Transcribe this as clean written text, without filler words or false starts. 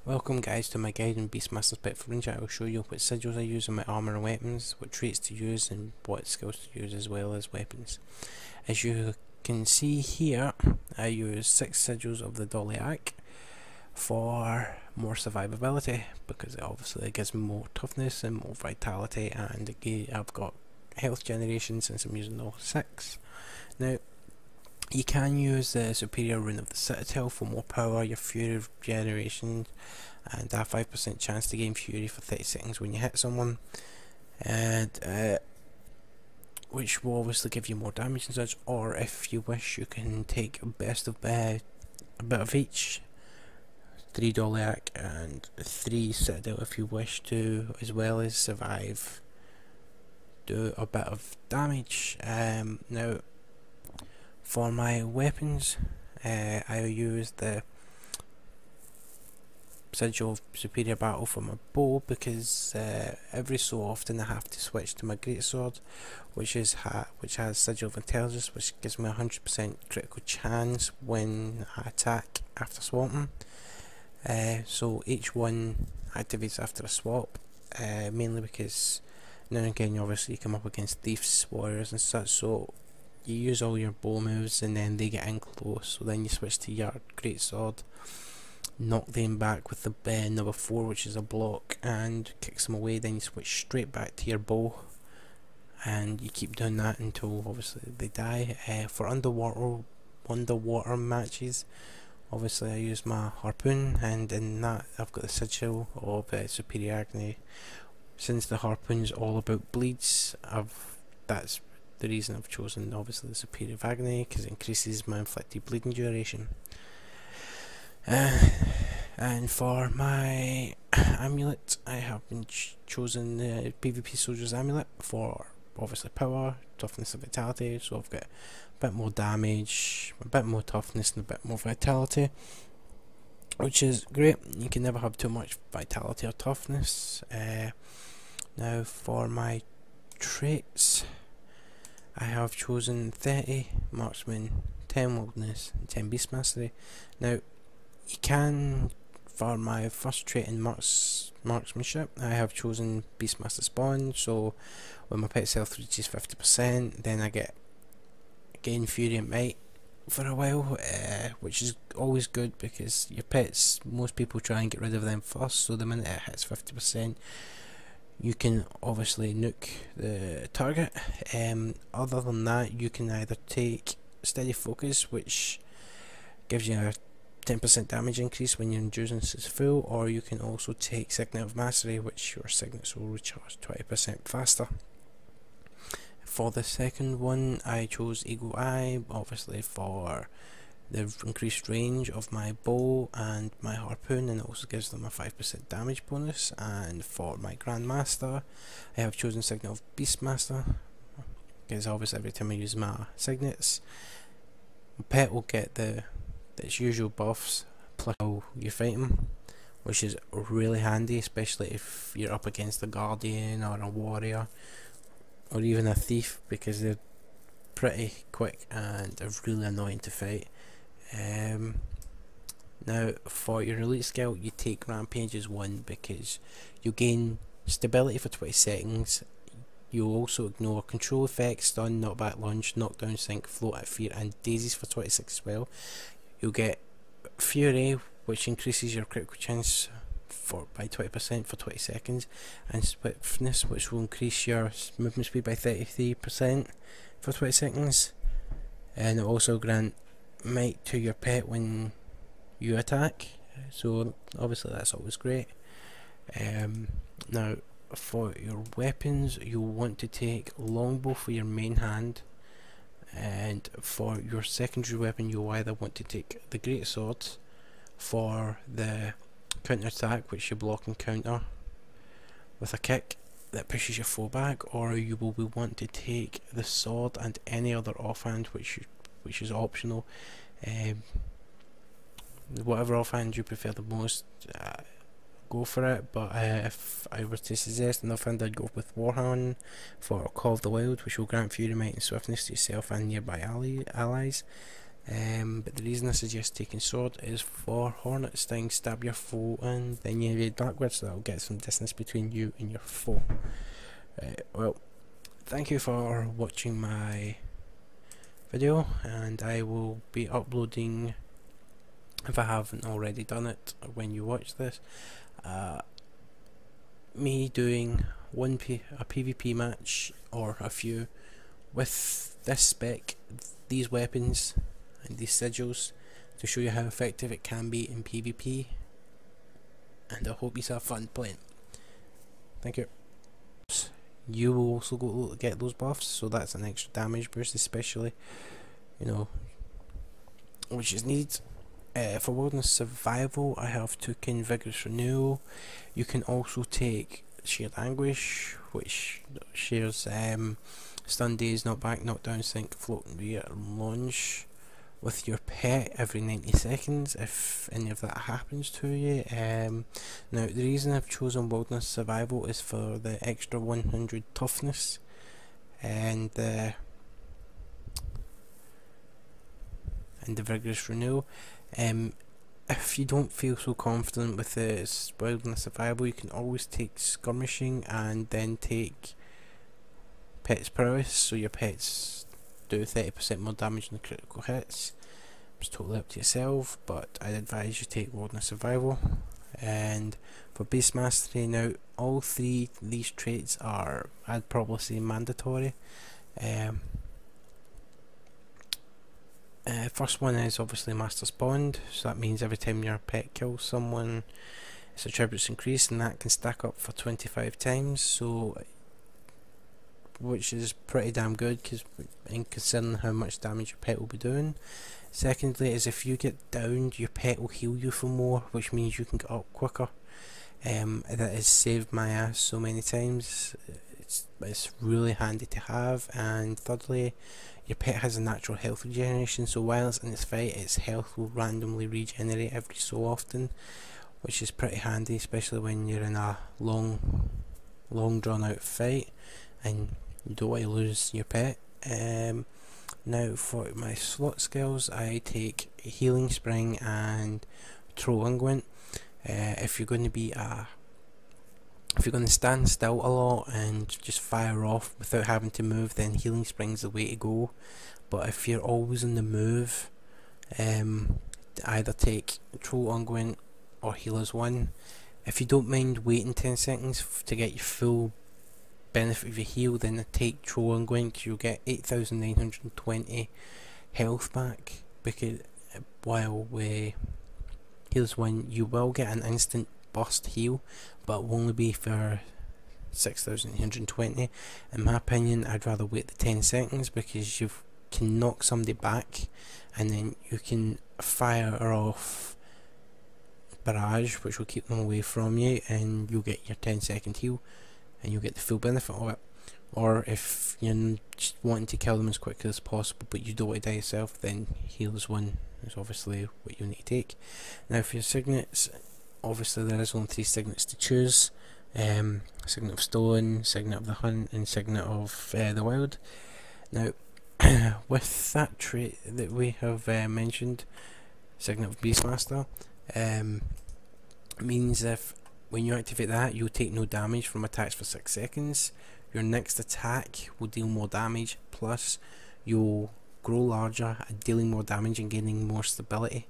Welcome guys to my guide on Beastmaster Spec for Range. I will show you what sigils I use on my armour and weapons, what traits to use and what skills to use as well as weapons. As you can see here, I use 6 sigils of the Doliac for more survivability because it obviously gives me more toughness and more vitality, and I've got health generation since I'm using all 6. Now you can use the superior rune of the Citadel for more power, your fury regeneration, and a 5% chance to gain fury for 30 seconds when you hit someone, and which will obviously give you more damage and such. Or if you wish, you can take a bit of each, 3 Doliac and 3 Citadel if you wish to, as well as survive, do a bit of damage. Now for my weapons, I use the sigil of superior battle for my bow because every so often I have to switch to my greatsword, which has sigil of intelligence, which gives me a 100% critical chance when I attack after swapping. So each one activates after a swap, mainly because now and again obviously you come up against thieves, warriors and such, so you use all your bow moves and then they get in close, so then you switch to your greatsword, knock them back with the number 4, which is a block, and kicks them away. Then you switch straight back to your bow and you keep doing that until obviously they die. For underwater matches, obviously I use my harpoon, and in that I've got the sigil of superior agony. Since the harpoon's all about bleeds, that's the reason I've chosen obviously the superior agony, because it increases my inflicted bleeding duration. And for my amulet, I have been chosen the PvP Soldier's Amulet for obviously power, toughness and vitality, so I've got a bit more damage, a bit more toughness and a bit more vitality, which is great. You can never have too much vitality or toughness. Now for my traits, I have chosen 30 marksman, 10 wilderness and 10 beastmastery. Now you can, for my first trait in marksmanship, I have chosen Beastmaster spawn, so when my pet's health reaches 50%, then I gain fury and might for a while, which is always good because your pets, most people try and get rid of them first, so the minute it hits 50%, you can obviously nuke the target. Other than that, you can either take steady focus, which gives you a 10% damage increase when your endurance is full, or you can also take Signet of Mastery, which your signets will recharge 20% faster. For the second one, I chose Eagle Eye, obviously for the increased range of my bow and my harpoon, and it also gives them a 5% damage bonus. And for my Grandmaster, I have chosen Signet of Beastmaster, because obviously every time I use my signets, my pet will get its usual buffs plus how you fight him, which is really handy, especially if you're up against a guardian or a warrior or even a thief, because they're pretty quick and they're really annoying to fight. Now for your elite skill, you take Rampage as 1 because you gain stability for 20 seconds. You'll also ignore control effects, stun, knockback, lunge, knockdown, sink, float at fear and daisies for 26 as well. You'll get Fury, which increases your critical chance by 20% for 20 seconds, and Swiftness, which will increase your movement speed by 33% for 20 seconds, and it will also grant might to your pet when you attack, so obviously that's always great. Now for your weapons, you'll want to take LongBow for your main hand, and for your secondary weapon you'll either want to take the greatsword for the counter attack, which you block and counter with a kick that pushes your foe back, or you will want to take the sword and any other offhand, which is optional. Whatever offhand you prefer the most, go for it, but if I were to suggest an offhand, I'd go with Warhound for Call of the Wild, which will grant Fury, Might and Swiftness to yourself and nearby allies. But the reason I suggest taking sword is for hornet sting, stab your foe and then you raid backwards, so that'll get some distance between you and your foe. Well, thank you for watching my video, and I will be uploading, if I haven't already done it when you watch this, me doing a PvP match or a few with this spec, these weapons and these sigils, to show you how effective it can be in PvP, and I hope you have fun playing. Thank you. You will also go get those buffs, so that's an extra damage boost, especially, you know, which is needed. For wilderness survival, I have taken vigorous renewal. You can also take shared anguish, which shares stun days, knockback, knockdown, sink, float, and launch with your pet every 90 seconds if any of that happens to you. Now the reason I've chosen wilderness survival is for the extra 100 toughness and the vigorous renewal. If you don't feel so confident with the wilderness survival, you can always take skirmishing and then take pet's prowess, so your pets do 30% more damage than critical hits. It's totally up to yourself, but I'd advise you take wilderness survival. And for beast mastery, now all three of these traits are, I'd probably say, mandatory. First one is obviously Master's Bond, so that means every time your pet kills someone, its attributes increase, and that can stack up for 25 times, so which is pretty damn good, because in considering how much damage your pet will be doing. Secondly is if you get downed, your pet will heal you for more, which means you can get up quicker. That has saved my ass so many times. It's really handy to have. And thirdly, your pet has a natural health regeneration, so while it's in its fight, its health will randomly regenerate every so often, which is pretty handy, especially when you're in a long drawn out fight and you don't want to lose your pet. Now for my slot skills, I take healing spring and throw unguent. If you're going to stand still a lot and just fire off without having to move, then healing spring's the way to go. But if you're always on the move, either take throw unguent or healers 1. If you don't mind waiting 10 seconds to get your full benefit of your heal, then take throw unguent, because you'll get 8,920 health back, because while healers 1 you will get an instant burst heal, but it will only be for 6,820. In my opinion, I'd rather wait the 10 seconds, because you can knock somebody back and then you can fire off barrage, which will keep them away from you, and you'll get your 10-second heal and you'll get the full benefit of it. Or if you're just wanting to kill them as quickly as possible but you don't want to die yourself, then healers 1 is obviously what you need to take. Now for your signets, obviously there is only 3 signets to choose. Signet of Stone, Signet of the Hunt, and Signet of the Wild. Now with that trait that we have mentioned, Signet of Beastmaster, means if when you activate that, you'll take no damage from attacks for 6 seconds. Your next attack will deal more damage, plus you'll grow larger, dealing more damage and gaining more stability.